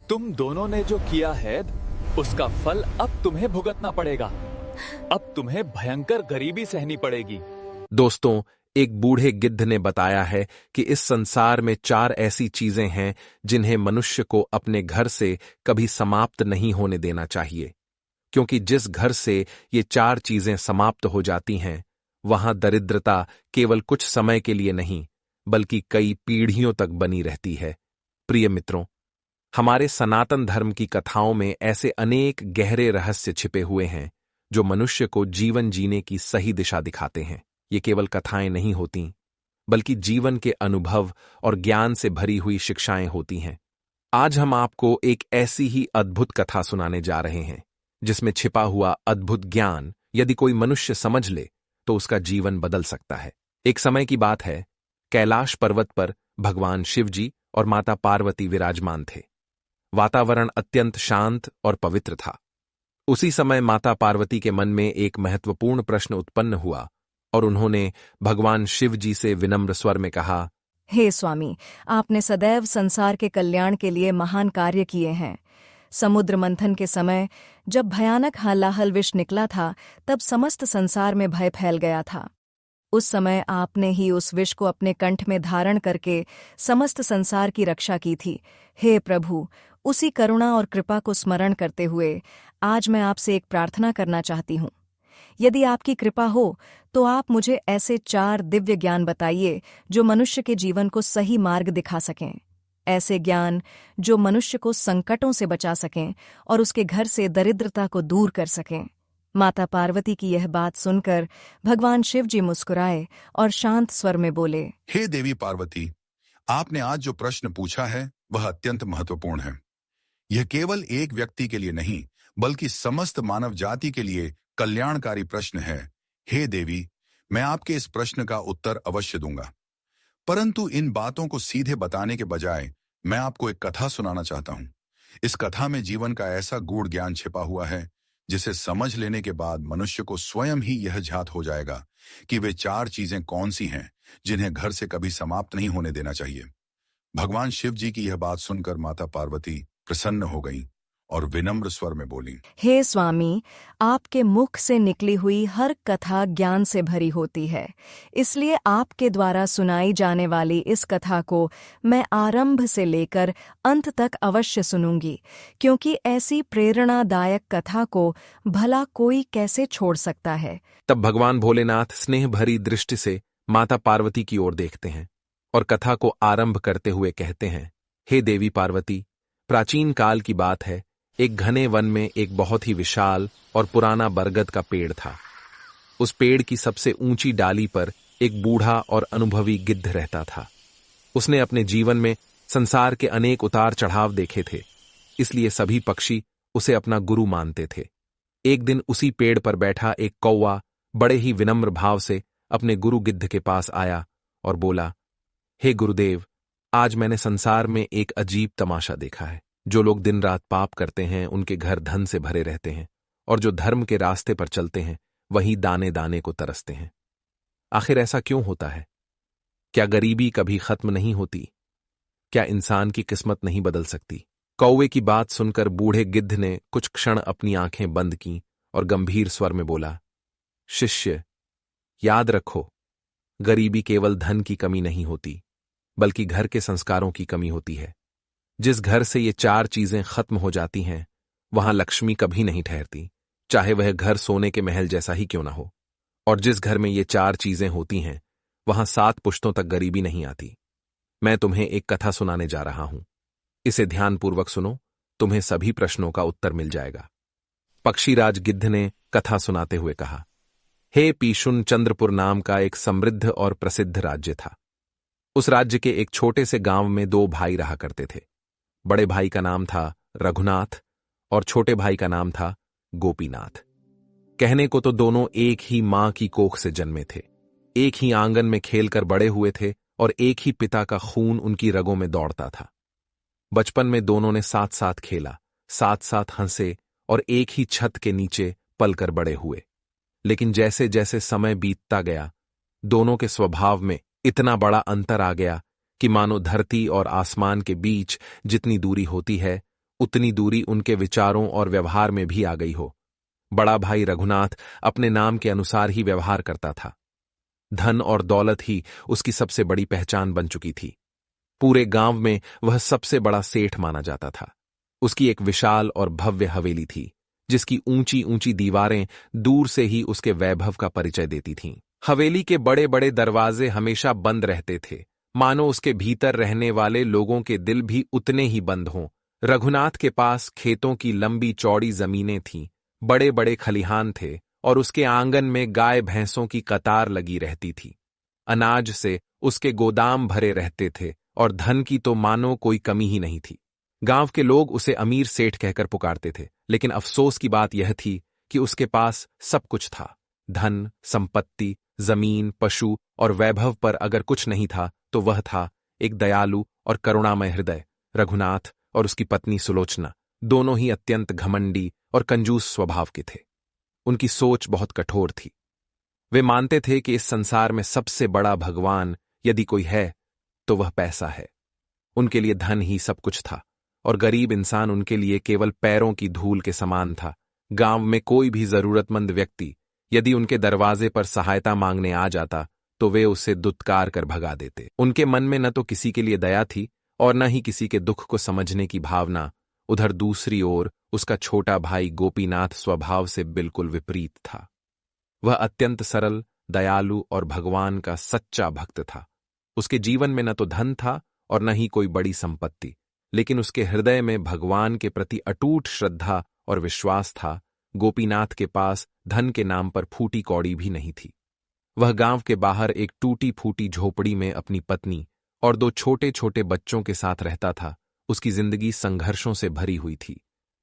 तुम दोनों ने जो किया है उसका फल अब तुम्हें भुगतना पड़ेगा। अब तुम्हें भयंकर गरीबी सहनी पड़ेगी। दोस्तों, एक बूढ़े गिद्ध ने बताया है कि इस संसार में 4 ऐसी चीजें हैं जिन्हें मनुष्य को अपने घर से कभी समाप्त नहीं होने देना चाहिए, क्योंकि जिस घर से ये 4 चीजें समाप्त हो जाती हैं, वहां दरिद्रता केवल कुछ समय के लिए नहीं, बल्कि कई पीढ़ियों तक बनी रहती है। प्रिय मित्रों, हमारे सनातन धर्म की कथाओं में ऐसे अनेक गहरे रहस्य छिपे हुए हैं जो मनुष्य को जीवन जीने की सही दिशा दिखाते हैं। ये केवल कथाएं नहीं होती, बल्कि जीवन के अनुभव और ज्ञान से भरी हुई शिक्षाएं होती हैं। आज हम आपको एक ऐसी ही अद्भुत कथा सुनाने जा रहे हैं जिसमें छिपा हुआ अद्भुत ज्ञान यदि कोई मनुष्य समझ ले तो उसका जीवन बदल सकता है। एक समय की बात है, कैलाश पर्वत पर भगवान शिव जी और माता पार्वती विराजमान थे। वातावरण अत्यंत शांत और पवित्र था। उसी समय माता पार्वती के मन में एक महत्वपूर्ण प्रश्न उत्पन्न हुआ और उन्होंने भगवान शिव जी से विनम्र स्वर में कहा, हे स्वामी, आपने सदैव संसार के कल्याण के लिए महान कार्य किए हैं। समुद्र मंथन के समय जब भयानक हलाहल विष निकला था, तब समस्त संसार में भय फैल गया था। उस समय आपने ही उस विष को अपने कंठ में धारण करके समस्त संसार की रक्षा की थी। हे प्रभु, उसी करुणा और कृपा को स्मरण करते हुए आज मैं आपसे एक प्रार्थना करना चाहती हूँ। यदि आपकी कृपा हो तो आप मुझे ऐसे 4 दिव्य ज्ञान बताइए जो मनुष्य के जीवन को सही मार्ग दिखा सकें। ऐसे ज्ञान जो मनुष्य को संकटों से बचा सकें और उसके घर से दरिद्रता को दूर कर सकें। माता पार्वती की यह बात सुनकर भगवान शिव जी मुस्कुराए और शांत स्वर में बोले, हे देवी पार्वती, आपने आज जो प्रश्न पूछा है वह अत्यंत महत्वपूर्ण है। यह केवल एक व्यक्ति के लिए नहीं, बल्कि समस्त मानव जाति के लिए कल्याणकारी प्रश्न है। हे देवी, मैं आपके इस प्रश्न का उत्तर अवश्य दूंगा, परंतु इन बातों को सीधे बताने के बजाय मैं आपको एक कथा सुनाना चाहता हूं। इस कथा में जीवन का ऐसा गूढ़ ज्ञान छिपा हुआ है जिसे समझ लेने के बाद मनुष्य को स्वयं ही यह ज्ञात हो जाएगा कि वे 4 चीजें कौन सी हैं जिन्हें घर से कभी समाप्त नहीं होने देना चाहिए। भगवान शिव जी की यह बात सुनकर माता पार्वती प्रसन्न हो गईं और विनम्र स्वर में बोली, हे स्वामी, आपके मुख से निकली हुई हर कथा ज्ञान से भरी होती है, इसलिए आपके द्वारा सुनाई जाने वाली इस कथा को मैं आरंभ से लेकर अंत तक अवश्य सुनूंगी, क्योंकि ऐसी प्रेरणादायक कथा को भला कोई कैसे छोड़ सकता है। तब भगवान भोलेनाथ स्नेह भरी दृष्टि से माता पार्वती की ओर देखते हैं और कथा को आरंभ करते हुए कहते हैं, हे देवी पार्वती, प्राचीन काल की बात है। एक घने वन में एक बहुत ही विशाल और पुराना बरगद का पेड़ था। उस पेड़ की सबसे ऊंची डाली पर एक बूढ़ा और अनुभवी गिद्ध रहता था। उसने अपने जीवन में संसार के अनेक उतार चढ़ाव देखे थे, इसलिए सभी पक्षी उसे अपना गुरु मानते थे। एक दिन उसी पेड़ पर बैठा एक कौवा बड़े ही विनम्र भाव से अपने गुरु गिद्ध के पास आया और बोला, हे गुरुदेव, आज मैंने संसार में एक अजीब तमाशा देखा है। जो लोग दिन रात पाप करते हैं उनके घर धन से भरे रहते हैं, और जो धर्म के रास्ते पर चलते हैं वही दाने दाने को तरसते हैं। आखिर ऐसा क्यों होता है? क्या गरीबी कभी खत्म नहीं होती? क्या इंसान की किस्मत नहीं बदल सकती? कौवे की बात सुनकर बूढ़े गिद्ध ने कुछ क्षण अपनी आंखें बंद कीं और गंभीर स्वर में बोला, शिष्य, याद रखो, गरीबी केवल धन की कमी नहीं होती, बल्कि घर के संस्कारों की कमी होती है। जिस घर से ये 4 चीजें खत्म हो जाती हैं, वहां लक्ष्मी कभी नहीं ठहरती, चाहे वह घर सोने के महल जैसा ही क्यों ना हो। और जिस घर में ये 4 चीजें होती हैं, वहां 7 पुश्तों तक गरीबी नहीं आती। मैं तुम्हें एक कथा सुनाने जा रहा हूं, इसे ध्यानपूर्वक सुनो, तुम्हें सभी प्रश्नों का उत्तर मिल जाएगा। पक्षीराज गिद्ध ने कथा सुनाते हुए कहा, हे पीशुन, चंद्रपुर नाम का एक समृद्ध और प्रसिद्ध राज्य था। उस राज्य के एक छोटे से गांव में 2 भाई रहा करते थे। बड़े भाई का नाम था रघुनाथ और छोटे भाई का नाम था गोपीनाथ। कहने को तो दोनों एक ही मां की कोख से जन्मे थे, एक ही आंगन में खेलकर बड़े हुए थे और एक ही पिता का खून उनकी रगों में दौड़ता था। बचपन में दोनों ने साथ साथ खेला, साथ साथ हंसे और एक ही छत के नीचे पलकर बड़े हुए। लेकिन जैसे जैसे समय बीतता गया, दोनों के स्वभाव में इतना बड़ा अंतर आ गया कि मानो धरती और आसमान के बीच जितनी दूरी होती है, उतनी दूरी उनके विचारों और व्यवहार में भी आ गई हो। बड़ा भाई रघुनाथ अपने नाम के अनुसार ही व्यवहार करता था। धन और दौलत ही उसकी सबसे बड़ी पहचान बन चुकी थी। पूरे गांव में वह सबसे बड़ा सेठ माना जाता था। उसकी एक विशाल और भव्य हवेली थी, जिसकी ऊंची ऊंची दीवारें दूर से ही उसके वैभव का परिचय देती थीं। हवेली के बड़े बड़े दरवाजे हमेशा बंद रहते थे, मानो उसके भीतर रहने वाले लोगों के दिल भी उतने ही बंद हों। रघुनाथ के पास खेतों की लंबी चौड़ी जमीनें थीं, बड़े बड़े खलिहान थे और उसके आंगन में गाय भैंसों की कतार लगी रहती थी। अनाज से उसके गोदाम भरे रहते थे और धन की तो मानो कोई कमी ही नहीं थी। गांव के लोग उसे अमीर सेठ कहकर पुकारते थे, लेकिन अफसोस की बात यह थी कि उसके पास सब कुछ था। धन, संपत्ति, जमीन, पशु और वैभव पर अगर कुछ नहीं था तो वह था एक दयालु और करुणामय हृदय। रघुनाथ और उसकी पत्नी सुलोचना दोनों ही अत्यंत घमंडी और कंजूस स्वभाव के थे। उनकी सोच बहुत कठोर थी। वे मानते थे कि इस संसार में सबसे बड़ा भगवान यदि कोई है तो वह पैसा है। उनके लिए धन ही सब कुछ था और गरीब इंसान उनके लिए केवल पैरों की धूल के समान था। गांव में कोई भी जरूरतमंद व्यक्ति यदि उनके दरवाजे पर सहायता मांगने आ जाता तो वे उसे दुत्कार कर भगा देते। उनके मन में न तो किसी के लिए दया थी और न ही किसी के दुख को समझने की भावना। उधर दूसरी ओर उसका छोटा भाई गोपीनाथ स्वभाव से बिल्कुल विपरीत था। वह अत्यंत सरल, दयालु और भगवान का सच्चा भक्त था। उसके जीवन में न तो धन था और न ही कोई बड़ी संपत्ति, लेकिन उसके हृदय में भगवान के प्रति अटूट श्रद्धा और विश्वास था। गोपीनाथ के पास धन के नाम पर फूटी कौड़ी भी नहीं थी। वह गांव के बाहर एक टूटी फूटी झोपड़ी में अपनी पत्नी और 2 छोटे छोटे बच्चों के साथ रहता था। उसकी जिंदगी संघर्षों से भरी हुई थी,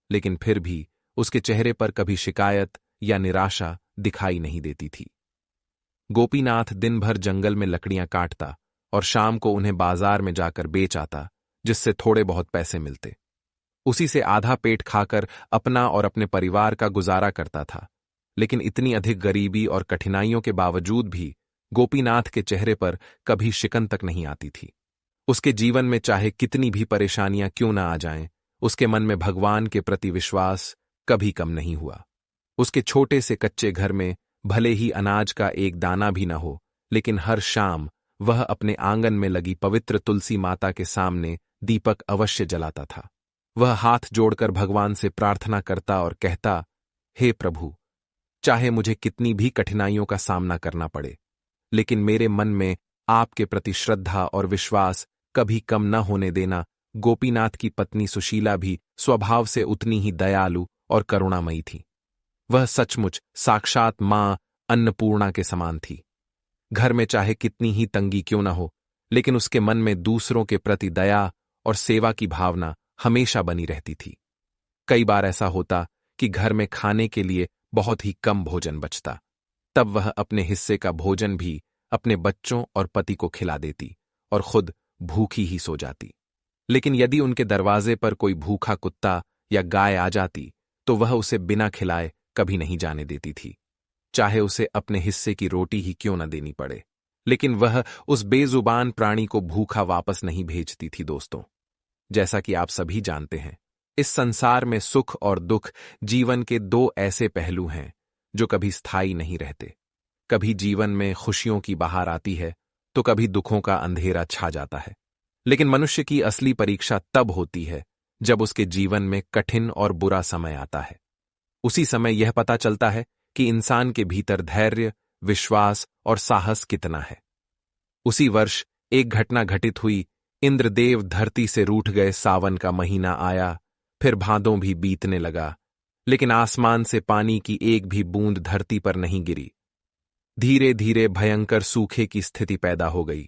लेकिन फिर भी उसके चेहरे पर कभी शिकायत या निराशा दिखाई नहीं देती थी। गोपीनाथ दिन भर जंगल में लकड़ियां काटता और शाम को उन्हें बाजार में जाकर बेच आता, जिससे थोड़े बहुत पैसे मिलते। उसी से आधा पेट खाकर अपना और अपने परिवार का गुजारा करता था। लेकिन इतनी अधिक गरीबी और कठिनाइयों के बावजूद भी गोपीनाथ के चेहरे पर कभी शिकन तक नहीं आती थी। उसके जीवन में चाहे कितनी भी परेशानियां क्यों न आ जाएं, उसके मन में भगवान के प्रति विश्वास कभी कम नहीं हुआ। उसके छोटे से कच्चे घर में भले ही अनाज का एक दाना भी न हो, लेकिन हर शाम वह अपने आंगन में लगी पवित्र तुलसी माता के सामने दीपक अवश्य जलाता था। वह हाथ जोड़कर भगवान से प्रार्थना करता और कहता, हे प्रभु, चाहे मुझे कितनी भी कठिनाइयों का सामना करना पड़े, लेकिन मेरे मन में आपके प्रति श्रद्धा और विश्वास कभी कम न होने देना। गोपीनाथ की पत्नी सुशीला भी स्वभाव से उतनी ही दयालु और करुणामयी थी। वह सचमुच साक्षात मां अन्नपूर्णा के समान थी। घर में चाहे कितनी ही तंगी क्यों न हो, लेकिन उसके मन में दूसरों के प्रति दया और सेवा की भावना हमेशा बनी रहती थी। कई बार ऐसा होता कि घर में खाने के लिए बहुत ही कम भोजन बचता, तब वह अपने हिस्से का भोजन भी अपने बच्चों और पति को खिला देती और खुद भूखी ही सो जाती। लेकिन यदि उनके दरवाजे पर कोई भूखा कुत्ता या गाय आ जाती तो वह उसे बिना खिलाए कभी नहीं जाने देती थी, चाहे उसे अपने हिस्से की रोटी ही क्यों न देनी पड़े। लेकिन वह उस बेजुबान प्राणी को भूखा वापस नहीं भेजती थी। दोस्तों, जैसा कि आप सभी जानते हैं, इस संसार में सुख और दुख जीवन के 2 ऐसे पहलू हैं जो कभी स्थायी नहीं रहते। कभी जीवन में खुशियों की बहार आती है तो कभी दुखों का अंधेरा छा जाता है। लेकिन मनुष्य की असली परीक्षा तब होती है जब उसके जीवन में कठिन और बुरा समय आता है। उसी समय यह पता चलता है कि इंसान के भीतर धैर्य, विश्वास और साहस कितना है। उसी वर्ष एक घटना घटित हुई। इंद्रदेव धरती से रूठ गए। सावन का महीना आया, फिर भादों भी बीतने लगा, लेकिन आसमान से पानी की एक भी बूंद धरती पर नहीं गिरी। धीरे धीरे भयंकर सूखे की स्थिति पैदा हो गई।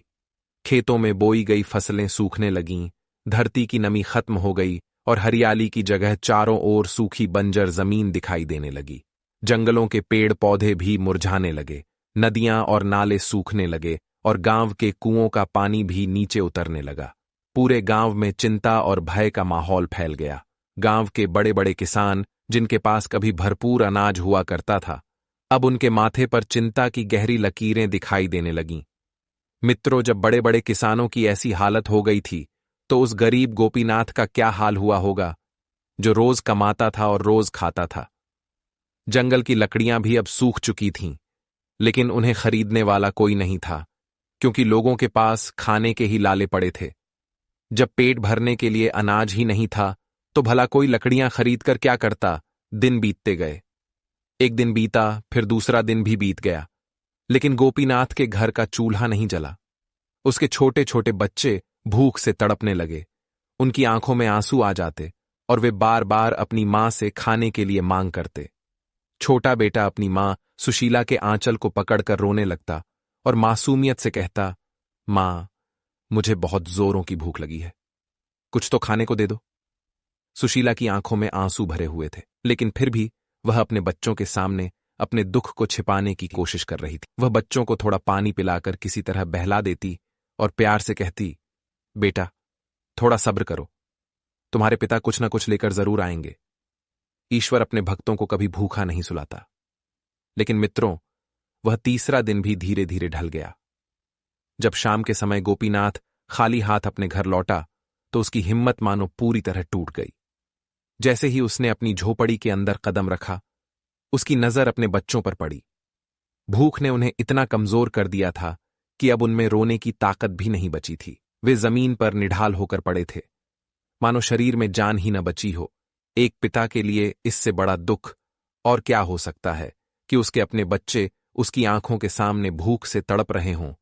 खेतों में बोई गई फसलें सूखने लगीं, धरती की नमी खत्म हो गई और हरियाली की जगह चारों ओर सूखी बंजर जमीन दिखाई देने लगी। जंगलों के पेड़ पौधे भी मुरझाने लगे, नदियां और नाले सूखने लगे और गांव के कुओं का पानी भी नीचे उतरने लगा। पूरे गांव में चिंता और भय का माहौल फैल गया। गांव के बड़े बड़े किसान, जिनके पास कभी भरपूर अनाज हुआ करता था, अब उनके माथे पर चिंता की गहरी लकीरें दिखाई देने लगीं। मित्रों, जब बड़े बड़े किसानों की ऐसी हालत हो गई थी तो उस गरीब गोपीनाथ का क्या हाल हुआ होगा। जो रोज कमाता था और रोज खाता था। जंगल की लकड़ियां भी अब सूख चुकी थीं, लेकिन उन्हें खरीदने वाला कोई नहीं था, क्योंकि लोगों के पास खाने के ही लाले पड़े थे। जब पेट भरने के लिए अनाज ही नहीं था, तो भला कोई लकड़ियां खरीदकर क्या करता। दिन बीतते गए। एक दिन बीता, फिर दूसरा दिन भी बीत गया, लेकिन गोपीनाथ के घर का चूल्हा नहीं जला। उसके छोटे छोटे बच्चे भूख से तड़पने लगे। उनकी आंखों में आंसू आ जाते और वे बार बार अपनी मां से खाने के लिए मांग करते। छोटा बेटा अपनी मां सुशीला के आंचल को पकड़कर रोने लगता और मासूमियत से कहता, मां, मुझे बहुत जोरों की भूख लगी है, कुछ तो खाने को दे दो। सुशीला की आंखों में आंसू भरे हुए थे, लेकिन फिर भी वह अपने बच्चों के सामने अपने दुख को छिपाने की कोशिश कर रही थी। वह बच्चों को थोड़ा पानी पिलाकर किसी तरह बहला देती और प्यार से कहती, बेटा, थोड़ा सब्र करो, तुम्हारे पिता कुछ न कुछ लेकर जरूर आएंगे। ईश्वर अपने भक्तों को कभी भूखा नहीं सुलाता। लेकिन मित्रों, वह तीसरा दिन भी धीरे धीरे ढल गया। जब शाम के समय गोपीनाथ खाली हाथ अपने घर लौटा, तो उसकी हिम्मत मानो पूरी तरह टूट गई। जैसे ही उसने अपनी झोपड़ी के अंदर कदम रखा, उसकी नजर अपने बच्चों पर पड़ी। भूख ने उन्हें इतना कमजोर कर दिया था कि अब उनमें रोने की ताकत भी नहीं बची थी। वे जमीन पर निढाल होकर पड़े थे, मानो शरीर में जान ही न बची हो। एक पिता के लिए इससे बड़ा दुख और क्या हो सकता है कि उसके अपने बच्चे उसकी आंखों के सामने भूख से तड़प रहे हों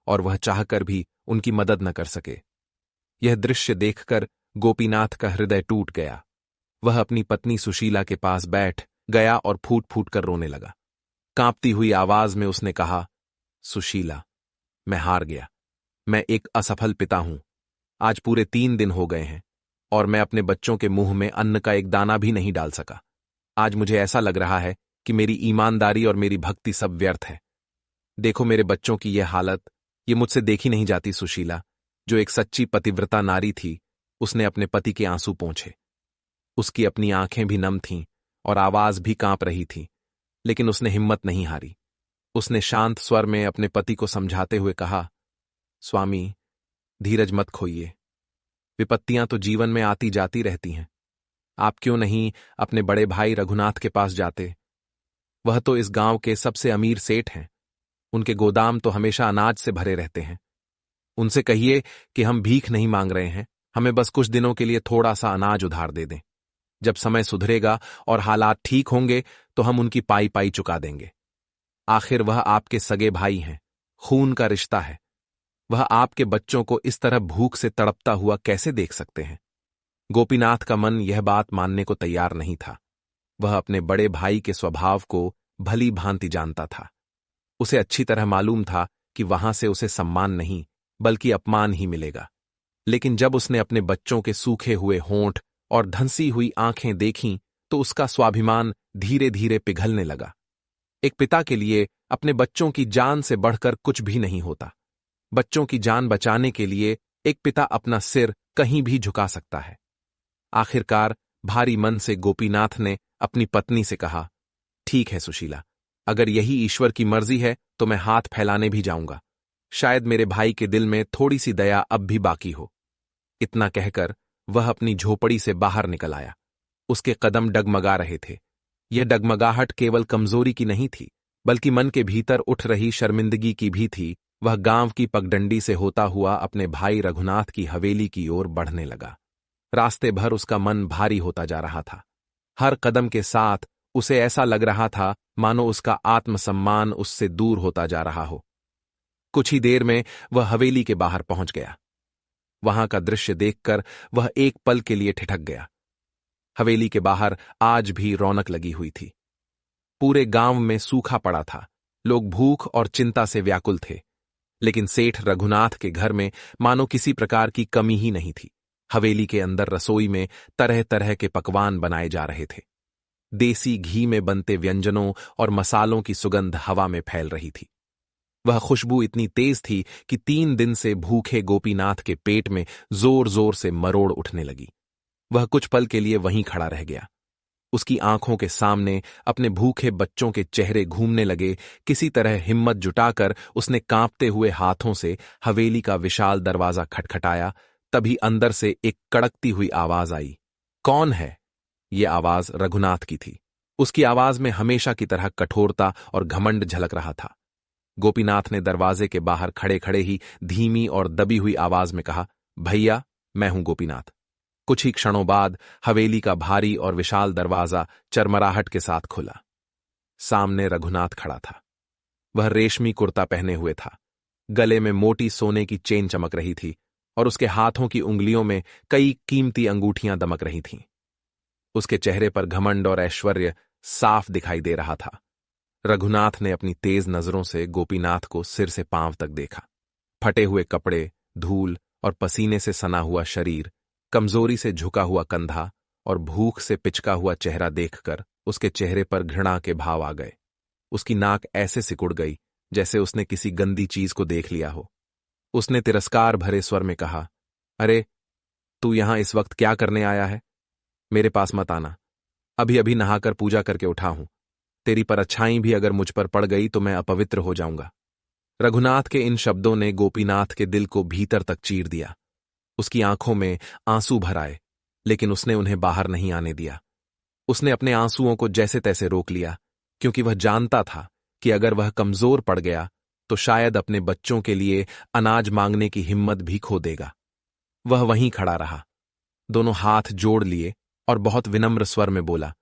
और वह चाहकर भी उनकी मदद न कर सके। यह दृश्य देखकर गोपीनाथ का हृदय टूट गया। वह अपनी पत्नी सुशीला के पास बैठ गया और फूट फूट कर रोने लगा। कांपती हुई आवाज में उसने कहा, सुशीला, मैं हार गया। मैं एक असफल पिता हूं। आज पूरे 3 दिन हो गए हैं और मैं अपने बच्चों के मुंह में अन्न का एक दाना भी नहीं डाल सका। आज मुझे ऐसा लग रहा है कि मेरी ईमानदारी और मेरी भक्ति सब व्यर्थ है। देखो मेरे बच्चों की यह हालत, ये मुझसे देखी नहीं जाती। सुशीला, जो एक सच्ची पतिव्रता नारी थी, उसने अपने पति के आंसू पोंछे। उसकी अपनी आंखें भी नम थीं और आवाज भी कांप रही थी, लेकिन उसने हिम्मत नहीं हारी। उसने शांत स्वर में अपने पति को समझाते हुए कहा, स्वामी, धीरज मत खोइए। विपत्तियां तो जीवन में आती जाती रहती हैं। आप क्यों नहीं अपने बड़े भाई रघुनाथ के पास जाते? वह तो इस गांव के सबसे अमीर सेठ हैं। उनके गोदाम तो हमेशा अनाज से भरे रहते हैं। उनसे कहिए कि हम भीख नहीं मांग रहे हैं, हमें बस कुछ दिनों के लिए थोड़ा सा अनाज उधार दे दें। जब समय सुधरेगा और हालात ठीक होंगे तो हम उनकी पाई पाई चुका देंगे। आखिर वह आपके सगे भाई हैं, खून का रिश्ता है। वह आपके बच्चों को इस तरह भूख से तड़पता हुआ कैसे देख सकते हैं? गोपीनाथ का मन यह बात मानने को तैयार नहीं था। वह अपने बड़े भाई के स्वभाव को भली भांति जानता था। उसे अच्छी तरह मालूम था कि वहां से उसे सम्मान नहीं बल्कि अपमान ही मिलेगा। लेकिन जब उसने अपने बच्चों के सूखे हुए होंठ और धंसी हुई आंखें देखीं, तो उसका स्वाभिमान धीरे धीरे पिघलने लगा। एक पिता के लिए अपने बच्चों की जान से बढ़कर कुछ भी नहीं होता। बच्चों की जान बचाने के लिए एक पिता अपना सिर कहीं भी झुका सकता है। आखिरकार भारी मन से गोपीनाथ ने अपनी पत्नी से कहा, ठीक है सुशीला, अगर यही ईश्वर की मर्जी है तो मैं हाथ फैलाने भी जाऊंगा। शायद मेरे भाई के दिल में थोड़ी सी दया अब भी बाकी हो। इतना कहकर वह अपनी झोपड़ी से बाहर निकल आया। उसके कदम डगमगा रहे थे। यह डगमगाहट केवल कमजोरी की नहीं थी, बल्कि मन के भीतर उठ रही शर्मिंदगी की भी थी। वह गांव की पगडंडी से होता हुआ अपने भाई रघुनाथ की हवेली की ओर बढ़ने लगा। रास्ते भर उसका मन भारी होता जा रहा था। हर कदम के साथ उसे ऐसा लग रहा था मानो उसका आत्मसम्मान उससे दूर होता जा रहा हो। कुछ ही देर में वह हवेली के बाहर पहुंच गया। वहां का दृश्य देखकर वह एक पल के लिए ठिठक गया। हवेली के बाहर आज भी रौनक लगी हुई थी। पूरे गांव में सूखा पड़ा था। लोग भूख और चिंता से व्याकुल थे, लेकिन सेठ रघुनाथ के घर में मानो किसी प्रकार की कमी ही नहीं थी। हवेली के अंदर रसोई में तरह तरह के पकवान बनाए जा रहे थे। देसी घी में बनते व्यंजनों और मसालों की सुगंध हवा में फैल रही थी। वह खुशबू इतनी तेज थी कि 3 दिन से भूखे गोपीनाथ के पेट में जोर जोर से मरोड़ उठने लगी। वह कुछ पल के लिए वहीं खड़ा रह गया। उसकी आंखों के सामने अपने भूखे बच्चों के चेहरे घूमने लगे। किसी तरह हिम्मत जुटाकर उसने कांपते हुए हाथों से हवेली का विशाल दरवाजा खटखटाया। तभी अंदर से एक कड़कती हुई आवाज आई, कौन है? ये आवाज रघुनाथ की थी। उसकी आवाज में हमेशा की तरह कठोरता और घमंड झलक रहा था। गोपीनाथ ने दरवाजे के बाहर खड़े खड़े ही धीमी और दबी हुई आवाज में कहा, भैया, मैं हूं गोपीनाथ। कुछ ही क्षणों बाद हवेली का भारी और विशाल दरवाजा चरमराहट के साथ खुला। सामने रघुनाथ खड़ा था। वह रेशमी कुर्ता पहने हुए था। गले में मोटी सोने की चेन चमक रही थी और उसके हाथों की उंगलियों में कई कीमती अंगूठियां दमक रही थीं। उसके चेहरे पर घमंड और ऐश्वर्य साफ दिखाई दे रहा था। रघुनाथ ने अपनी तेज नजरों से गोपीनाथ को सिर से पांव तक देखा। फटे हुए कपड़े, धूल और पसीने से सना हुआ शरीर, कमजोरी से झुका हुआ कंधा और भूख से पिचका हुआ चेहरा देखकर उसके चेहरे पर घृणा के भाव आ गए। उसकी नाक ऐसे सिकुड़ गई जैसे उसने किसी गंदी चीज को देख लिया हो। उसने तिरस्कार भरे स्वर में कहा, अरे, तू यहां इस वक्त क्या करने आया है? मेरे पास मत आना। अभी अभी नहाकर पूजा करके उठा हूं। तेरी परछाई भी अगर मुझ पर पड़ गई तो मैं अपवित्र हो जाऊंगा। रघुनाथ के इन शब्दों ने गोपीनाथ के दिल को भीतर तक चीर दिया। उसकी आंखों में आंसू भर आए, लेकिन उसने उन्हें बाहर नहीं आने दिया। उसने अपने आंसुओं को जैसे तैसे रोक लिया, क्योंकि वह जानता था कि अगर वह कमजोर पड़ गया तो शायद अपने बच्चों के लिए अनाज मांगने की हिम्मत भी खो देगा। वह वहीं खड़ा रहा, दोनों हाथ जोड़ लिए और बहुत विनम्र स्वर में बोला,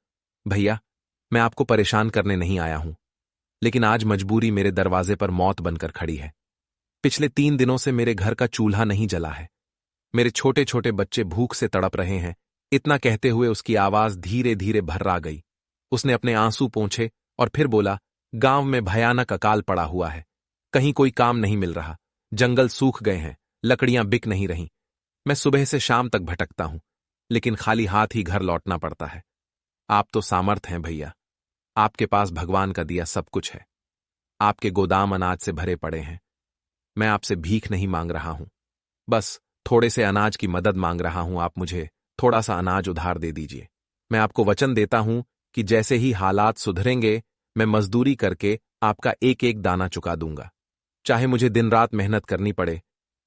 भैया, मैं आपको परेशान करने नहीं आया हूं, लेकिन आज मजबूरी मेरे दरवाजे पर मौत बनकर खड़ी है। पिछले 3 दिनों से मेरे घर का चूल्हा नहीं जला है। मेरे छोटे छोटे बच्चे भूख से तड़प रहे हैं। इतना कहते हुए उसकी आवाज धीरे धीरे भर्रा गई। उसने अपने आंसू पोंछे और फिर बोला, गांव में भयानक अकाल पड़ा हुआ है। कहीं कोई काम नहीं मिल रहा। जंगल सूख गए हैं, लकड़ियां बिक नहीं रहीं। मैं सुबह से शाम तक भटकता हूं, लेकिन खाली हाथ ही घर लौटना पड़ता है। आप तो सामर्थ हैं भैया। आपके पास भगवान का दिया सब कुछ है। आपके गोदाम अनाज से भरे पड़े हैं। मैं आपसे भीख नहीं मांग रहा हूं, बस थोड़े से अनाज की मदद मांग रहा हूं। आप मुझे थोड़ा सा अनाज उधार दे दीजिए। मैं आपको वचन देता हूं कि जैसे ही हालात सुधरेंगे, मैं मजदूरी करके आपका एक एक दाना चुका दूंगा। चाहे मुझे दिन रात मेहनत करनी पड़े,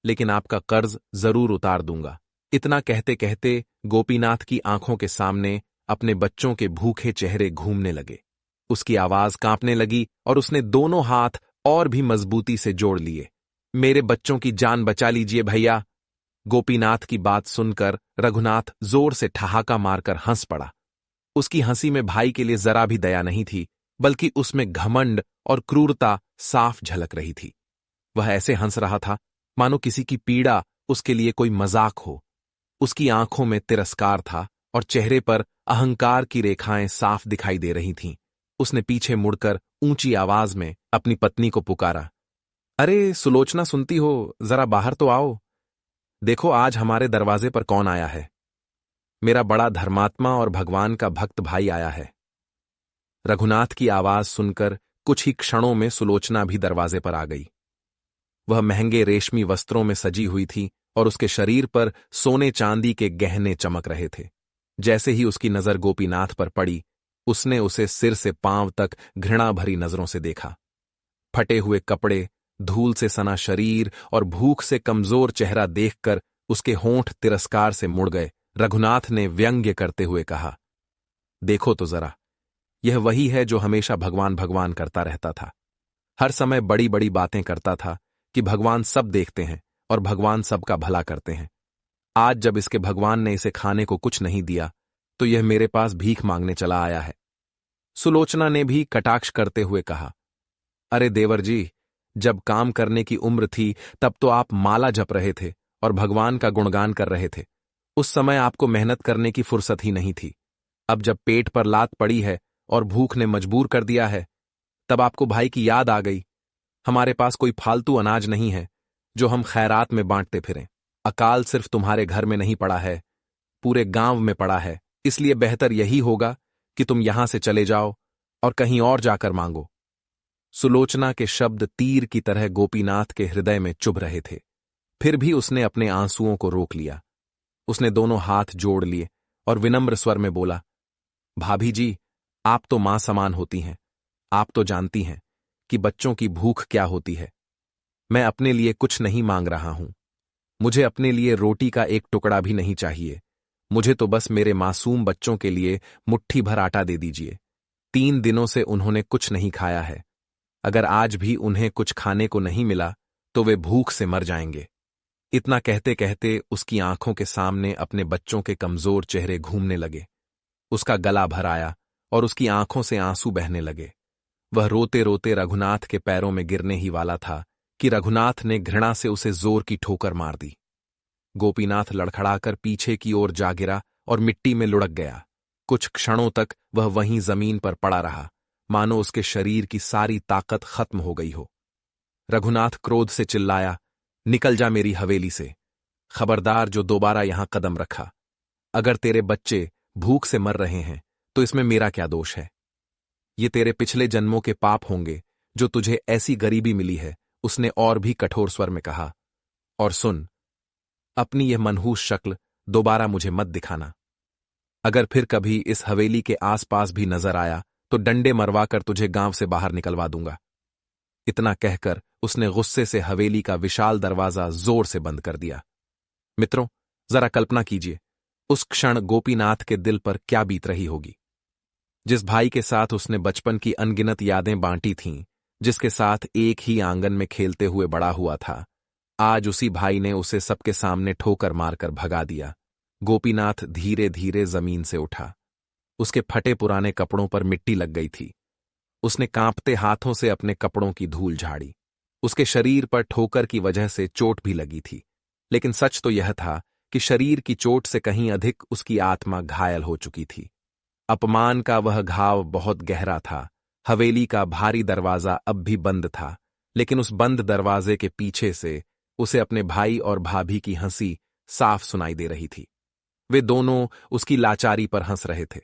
लेकिन आपका कर्ज जरूर उतार दूंगा। इतना कहते कहते गोपीनाथ की आंखों के सामने अपने बच्चों के भूखे चेहरे घूमने लगे। उसकी आवाज कांपने लगी और उसने दोनों हाथ और भी मजबूती से जोड़ लिए। मेरे बच्चों की जान बचा लीजिए भैया। गोपीनाथ की बात सुनकर रघुनाथ जोर से ठहाका मारकर हंस पड़ा। उसकी हंसी में भाई के लिए जरा भी दया नहीं थी, बल्कि उसमें घमंड और क्रूरता साफ झलक रही थी। वह ऐसे हंस रहा था मानो किसी की पीड़ा उसके लिए कोई मजाक हो। उसकी आंखों में तिरस्कार था और चेहरे पर अहंकार की रेखाएं साफ दिखाई दे रही थीं। उसने पीछे मुड़कर ऊंची आवाज में अपनी पत्नी को पुकारा, अरे सुलोचना, सुनती हो? जरा बाहर तो आओ। देखो आज हमारे दरवाजे पर कौन आया है। मेरा बड़ा धर्मात्मा और भगवान का भक्त भाई आया है। रघुनाथ की आवाज सुनकर कुछ ही क्षणों में सुलोचना भी दरवाजे पर आ गई। वह महंगे रेशमी वस्त्रों में सजी हुई थी और उसके शरीर पर सोने चांदी के गहने चमक रहे थे। जैसे ही उसकी नजर गोपीनाथ पर पड़ी, उसने उसे सिर से पांव तक घृणा भरी नजरों से देखा। फटे हुए कपड़े, धूल से सना शरीर और भूख से कमजोर चेहरा देखकर उसके होंठ तिरस्कार से मुड़ गए। रघुनाथ ने व्यंग्य करते हुए कहा, देखो तो जरा, यह वही है जो हमेशा भगवान भगवान करता रहता था। हर समय बड़ी बड़ी बातें करता था कि भगवान सब देखते हैं और भगवान सबका भला करते हैं। आज जब इसके भगवान ने इसे खाने को कुछ नहीं दिया, तो यह मेरे पास भीख मांगने चला आया है। सुलोचना ने भी कटाक्ष करते हुए कहा, अरे देवर जी, जब काम करने की उम्र थी तब तो आप माला जप रहे थे और भगवान का गुणगान कर रहे थे। उस समय आपको मेहनत करने की फुर्सत ही नहीं थी। अब जब पेट पर लात पड़ी है और भूख ने मजबूर कर दिया है, तब आपको भाई की याद आ गई। हमारे पास कोई फालतू अनाज नहीं है जो हम खैरात में बांटते फिरें। अकाल सिर्फ तुम्हारे घर में नहीं पड़ा है, पूरे गांव में पड़ा है। इसलिए बेहतर यही होगा कि तुम यहां से चले जाओ और कहीं और जाकर मांगो। सुलोचना के शब्द तीर की तरह गोपीनाथ के हृदय में चुभ रहे थे। फिर भी उसने अपने आंसुओं को रोक लिया। उसने दोनों हाथ जोड़ लिए और विनम्र स्वर में बोला, भाभी जी, आप तो मां समान होती हैं। आप तो जानती हैं कि बच्चों की भूख क्या होती है। मैं अपने लिए कुछ नहीं मांग रहा हूं। मुझे अपने लिए रोटी का एक टुकड़ा भी नहीं चाहिए। मुझे तो बस मेरे मासूम बच्चों के लिए मुट्ठी भर आटा दे दीजिए। 3 दिनों से उन्होंने कुछ नहीं खाया है। अगर आज भी उन्हें कुछ खाने को नहीं मिला तो वे भूख से मर जाएंगे। इतना कहते कहते उसकी आंखों के सामने अपने बच्चों के कमजोर चेहरे घूमने लगे। उसका गला भर आया और उसकी आंखों से आंसू बहने लगे। वह रोते रोते रघुनाथ के पैरों में गिरने ही वाला था कि रघुनाथ ने घृणा से उसे जोर की ठोकर मार दी। गोपीनाथ लड़खड़ाकर पीछे की ओर जा गिरा और मिट्टी में लुढ़क गया। कुछ क्षणों तक वह वहीं जमीन पर पड़ा रहा, मानो उसके शरीर की सारी ताकत खत्म हो गई हो। रघुनाथ क्रोध से चिल्लाया, निकल जा मेरी हवेली से। खबरदार जो दोबारा यहां कदम रखा। अगर तेरे बच्चे भूख से मर रहे हैं तो इसमें मेरा क्या दोष है? ये तेरे पिछले जन्मों के पाप होंगे जो तुझे ऐसी गरीबी मिली है, उसने और भी कठोर स्वर में कहा। और सुन, अपनी यह मनहूस शक्ल दोबारा मुझे मत दिखाना। अगर फिर कभी इस हवेली के आसपास भी नजर आया तो डंडे मरवाकर तुझे गांव से बाहर निकलवा दूंगा। इतना कहकर उसने गुस्से से हवेली का विशाल दरवाजा जोर से बंद कर दिया। मित्रों, जरा कल्पना कीजिए उस क्षण गोपीनाथ के दिल पर क्या बीत रही होगी। जिस भाई के साथ उसने बचपन की अनगिनत यादें बांटी थीं, जिसके साथ एक ही आंगन में खेलते हुए बड़ा हुआ था, आज उसी भाई ने उसे सबके सामने ठोकर मारकर भगा दिया। गोपीनाथ धीरे धीरे जमीन से उठा। उसके फटे पुराने कपड़ों पर मिट्टी लग गई थी। उसने कांपते हाथों से अपने कपड़ों की धूल झाड़ी। उसके शरीर पर ठोकर की वजह से चोट भी लगी थी, लेकिन सच तो यह था कि शरीर की चोट से कहीं अधिक उसकी आत्मा घायल हो चुकी थी। अपमान का वह घाव बहुत गहरा था। हवेली का भारी दरवाजा अब भी बंद था, लेकिन उस बंद दरवाजे के पीछे से उसे अपने भाई और भाभी की हंसी साफ सुनाई दे रही थी। वे दोनों उसकी लाचारी पर हंस रहे थे।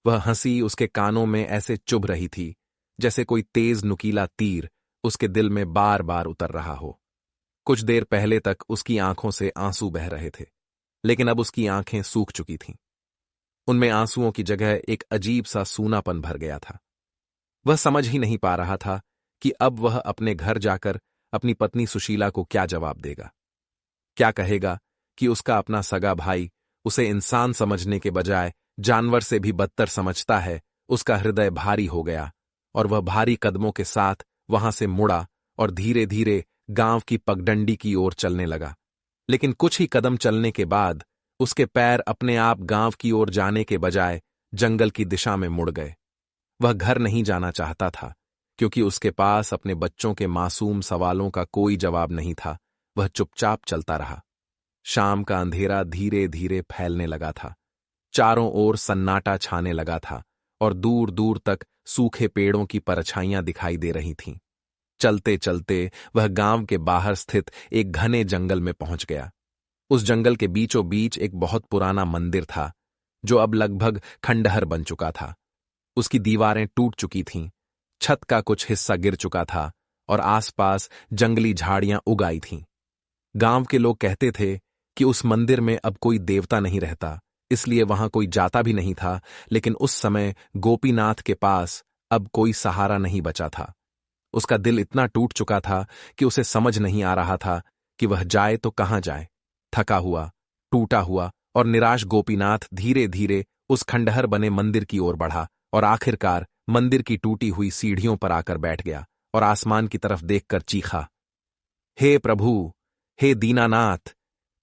वह हंसी उसके कानों में ऐसे चुभ रही थी जैसे कोई तेज नुकीला तीर उसके दिल में बार बार उतर रहा हो। कुछ देर पहले तक उसकी आंखों से आंसू बह रहे थे, लेकिन अब उसकी आंखें सूख चुकी थीं। उनमें आंसुओं की जगह एक अजीब सा सूनापन भर गया था। वह समझ ही नहीं पा रहा था कि अब वह अपने घर जाकर अपनी पत्नी सुशीला को क्या जवाब देगा। क्या कहेगा कि उसका अपना सगा भाई उसे इंसान समझने के बजाय जानवर से भी बदतर समझता है। उसका हृदय भारी हो गया और वह भारी कदमों के साथ वहां से मुड़ा और धीरे धीरे गांव की पगडंडी की ओर चलने लगा। लेकिन कुछ ही कदम चलने के बाद उसके पैर अपने आप गांव की ओर जाने के बजाय जंगल की दिशा में मुड़ गए। वह घर नहीं जाना चाहता था, क्योंकि उसके पास अपने बच्चों के मासूम सवालों का कोई जवाब नहीं था। वह चुपचाप चलता रहा। शाम का अंधेरा धीरे धीरे फैलने लगा था। चारों ओर सन्नाटा छाने लगा था और दूर दूर तक सूखे पेड़ों की परछाइयां दिखाई दे रही थीं। चलते चलते वह गांव के बाहर स्थित एक घने जंगल में पहुंच गया। उस जंगल के बीचों बीच एक बहुत पुराना मंदिर था, जो अब लगभग खंडहर बन चुका था। उसकी दीवारें टूट चुकी थीं, छत का कुछ हिस्सा गिर चुका था और आसपास जंगली झाड़ियां उग आई थीं। गांव के लोग कहते थे कि उस मंदिर में अब कोई देवता नहीं रहता, इसलिए वहां कोई जाता भी नहीं था। लेकिन उस समय गोपीनाथ के पास अब कोई सहारा नहीं बचा था। उसका दिल इतना टूट चुका था कि उसे समझ नहीं आ रहा था कि वह जाए तो कहां जाए। थका हुआ, टूटा हुआ और निराश गोपीनाथ धीरे धीरे उस खंडहर बने मंदिर की ओर बढ़ा और आखिरकार मंदिर की टूटी हुई सीढ़ियों पर आकर बैठ गया और आसमान की तरफ देखकर चीखा, हे प्रभु, हे दीनानाथ,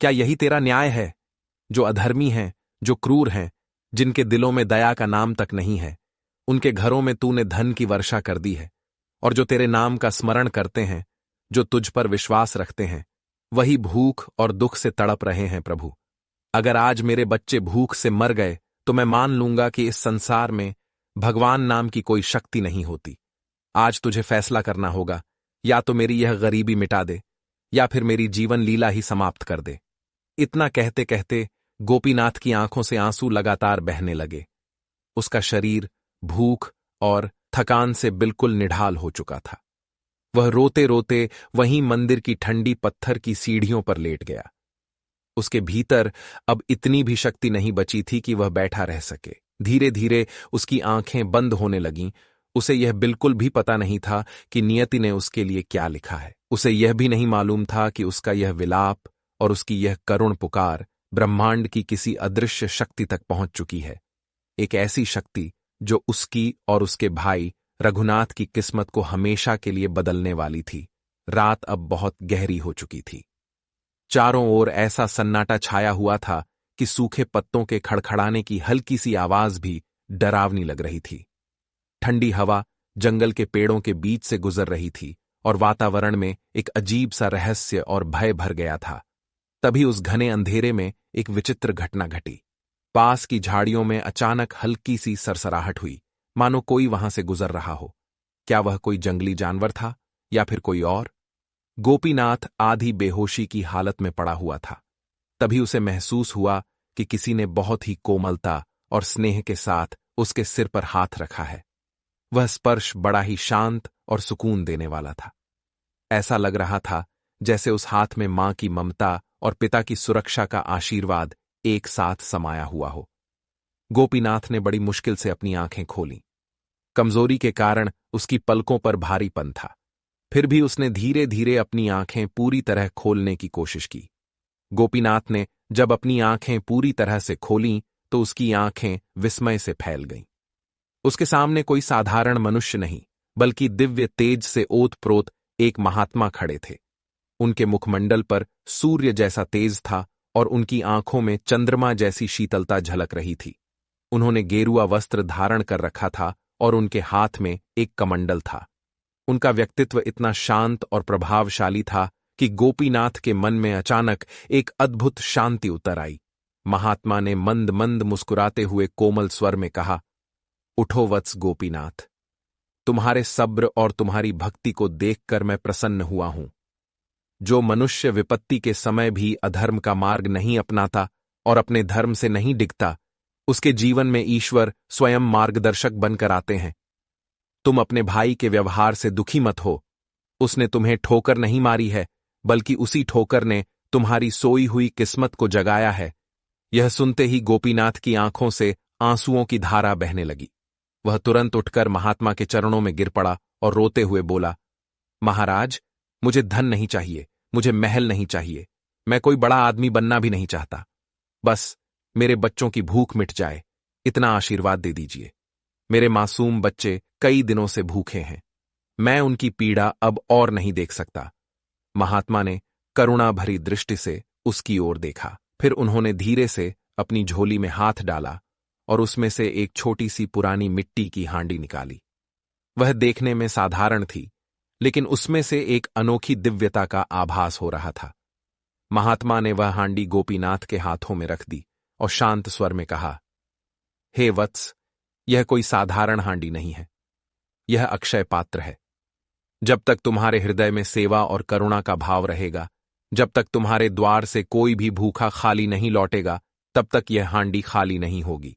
क्या यही तेरा न्याय है? जो अधर्मी हैं, जो क्रूर हैं, जिनके दिलों में दया का नाम तक नहीं है, उनके घरों में तूने धन की वर्षा कर दी है। और जो तेरे नाम का स्मरण करते हैं, जो तुझ पर विश्वास रखते हैं, वही भूख और दुख से तड़प रहे हैं। प्रभु, अगर आज मेरे बच्चे भूख से मर गए तो मैं मान लूंगा कि इस संसार में भगवान नाम की कोई शक्ति नहीं होती। आज तुझे फैसला करना होगा, या तो मेरी यह गरीबी मिटा दे या फिर मेरी जीवन लीला ही समाप्त कर दे। इतना कहते कहते गोपीनाथ की आंखों से आंसू लगातार बहने लगे। उसका शरीर भूख और थकान से बिल्कुल निढाल हो चुका था। वह रोते रोते वहीं मंदिर की ठंडी पत्थर की सीढ़ियों पर लेट गया। उसके भीतर अब इतनी भी शक्ति नहीं बची थी कि वह बैठा रह सके। धीरे धीरे उसकी आंखें बंद होने लगीं। उसे यह बिल्कुल भी पता नहीं था कि नियति ने उसके लिए क्या लिखा है। उसे यह भी नहीं मालूम था कि उसका यह विलाप और उसकी यह करुण पुकार ब्रह्मांड की किसी अदृश्य शक्ति तक पहुंच चुकी है। एक ऐसी शक्ति जो उसकी और उसके भाई रघुनाथ की किस्मत को हमेशा के लिए बदलने वाली थी। रात अब बहुत गहरी हो चुकी थी। चारों ओर ऐसा सन्नाटा छाया हुआ था कि सूखे पत्तों के खड़खड़ाने की हल्की सी आवाज भी डरावनी लग रही थी। ठंडी हवा जंगल के पेड़ों के बीच से गुजर रही थी और वातावरण में एक अजीब सा रहस्य और भय भर गया था। तभी उस घने अंधेरे में एक विचित्र घटना घटी। पास की झाड़ियों में अचानक हल्की सी सरसराहट हुई, मानो कोई वहां से गुजर रहा हो। क्या वह कोई जंगली जानवर था या फिर कोई और? गोपीनाथ आधी बेहोशी की हालत में पड़ा हुआ था। तभी उसे महसूस हुआ कि किसी ने बहुत ही कोमलता और स्नेह के साथ उसके सिर पर हाथ रखा है। वह स्पर्श बड़ा ही शांत और सुकून देने वाला था। ऐसा लग रहा था जैसे उस हाथ में मां की ममता और पिता की सुरक्षा का आशीर्वाद एक साथ समाया हुआ हो। गोपीनाथ ने बड़ी मुश्किल से अपनी आंखें खोलीं। कमजोरी के कारण उसकी पलकों पर भारीपन था। फिर भी उसने धीरे धीरे अपनी आंखें पूरी तरह खोलने की कोशिश की। गोपीनाथ ने जब अपनी आंखें पूरी तरह से खोलीं तो उसकी आंखें विस्मय से फैल गईं। उसके सामने कोई साधारण मनुष्य नहीं, बल्कि दिव्य तेज से ओतप्रोत एक महात्मा खड़े थे। उनके मुखमंडल पर सूर्य जैसा तेज था और उनकी आंखों में चंद्रमा जैसी शीतलता झलक रही थी। उन्होंने गेरुआ वस्त्र धारण कर रखा था और उनके हाथ में एक कमंडल था। उनका व्यक्तित्व इतना शांत और प्रभावशाली था कि गोपीनाथ के मन में अचानक एक अद्भुत शांति उतर आई। महात्मा ने मंद मंद मुस्कुराते हुए कोमल स्वर में कहा, उठो वत्स गोपीनाथ, तुम्हारे सब्र और तुम्हारी भक्ति को देखकर मैं प्रसन्न हुआ हूं। जो मनुष्य विपत्ति के समय भी अधर्म का मार्ग नहीं अपनाता और अपने धर्म से नहीं डिगता, उसके जीवन में ईश्वर स्वयं मार्गदर्शक बनकर आते हैं। तुम अपने भाई के व्यवहार से दुखी मत हो। उसने तुम्हें ठोकर नहीं मारी है, बल्कि उसी ठोकर ने तुम्हारी सोई हुई किस्मत को जगाया है। यह सुनते ही गोपीनाथ की आंखों से आंसुओं की धारा बहने लगी। वह तुरंत उठकर महात्मा के चरणों में गिर पड़ा और रोते हुए बोला, महाराज, मुझे धन नहीं चाहिए, मुझे महल नहीं चाहिए, मैं कोई बड़ा आदमी बनना भी नहीं चाहता। बस मेरे बच्चों की भूख मिट जाए, इतना आशीर्वाद दे दीजिए। मेरे मासूम बच्चे कई दिनों से भूखे हैं। मैं उनकी पीड़ा अब और नहीं देख सकता। महात्मा ने करुणा भरी दृष्टि से उसकी ओर देखा। फिर उन्होंने धीरे से अपनी झोली में हाथ डाला और उसमें से एक छोटी सी पुरानी मिट्टी की हांडी निकाली। वह देखने में साधारण थी, लेकिन उसमें से एक अनोखी दिव्यता का आभास हो रहा था। महात्मा ने वह हांडी गोपीनाथ के हाथों में रख दी और शांत स्वर में कहा, हे वत्स, यह कोई साधारण हांडी नहीं है, यह अक्षय पात्र है। जब तक तुम्हारे हृदय में सेवा और करुणा का भाव रहेगा, जब तक तुम्हारे द्वार से कोई भी भूखा खाली नहीं लौटेगा, तब तक यह हांडी खाली नहीं होगी।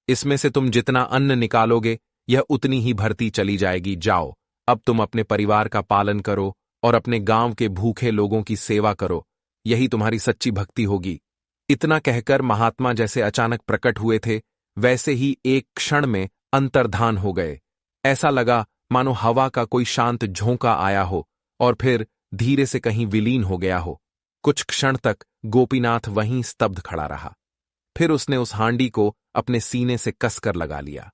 इसमें से तुम जितना अन्न निकालोगे, यह उतनी ही भरती चली जाएगी। जाओ, अब तुम अपने परिवार का पालन करो और अपने गांव के भूखे लोगों की सेवा करो। यही तुम्हारी सच्ची भक्ति होगी। इतना कहकर महात्मा जैसे अचानक प्रकट हुए थे, वैसे ही एक क्षण में अंतर्धान हो गए। ऐसा लगा मानो हवा का कोई शांत झोंका आया हो और फिर धीरे से कहीं विलीन हो गया हो। कुछ क्षण तक गोपीनाथ वहीं स्तब्ध खड़ा रहा। फिर उसने उस हांडी को अपने सीने से कसकर लगा लिया।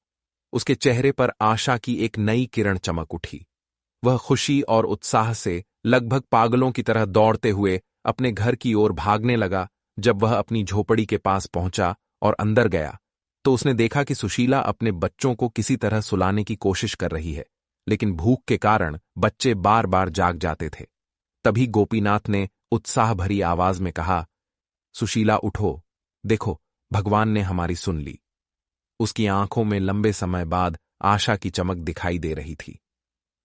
उसके चेहरे पर आशा की एक नई किरण चमक उठी। वह खुशी और उत्साह से लगभग पागलों की तरह दौड़ते हुए अपने घर की ओर भागने लगा। जब वह अपनी झोपड़ी के पास पहुंचा और अंदर गया, तो उसने देखा कि सुशीला अपने बच्चों को किसी तरह सुलाने की कोशिश कर रही है, लेकिन भूख के कारण बच्चे बार बार जाग जाते थे। तभी गोपीनाथ ने उत्साह भरी आवाज में कहा, सुशीला उठो, देखो भगवान ने हमारी सुन ली। उसकी आंखों में लंबे समय बाद आशा की चमक दिखाई दे रही थी।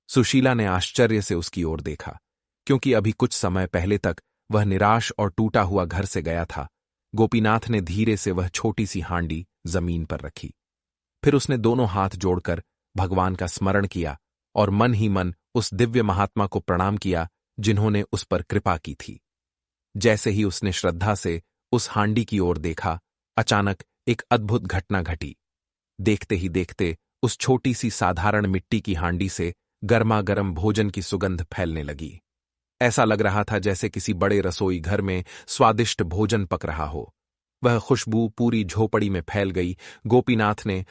सुशीला ने आश्चर्य से उसकी ओर देखा, क्योंकि अभी कुछ समय पहले तक वह निराश और टूटा हुआ घर से गया था। गोपीनाथ ने धीरे से वह छोटी सी हांडी जमीन पर रखी। फिर उसने दोनों हाथ जोड़कर भगवान का स्मरण किया और मन ही मन उस दिव्य महात्मा को प्रणाम किया जिन्होंने उस पर कृपा की थी। जैसे ही उसने श्रद्धा से उस हांडी की ओर देखा, अचानक एक अद्भुत घटना घटी। देखते ही देखते उस छोटी सी साधारण मिट्टी की हांडी से गर्मागर्म भोजन की सुगंध फैलने लगी। ऐसा लग रहा था जैसे किसी बड़े रसोई घर में स्वादिष्ट भोजन पक रहा हो। वह खुशबू पूरी झोपड़ी में फैल गई। गोपीनाथ ने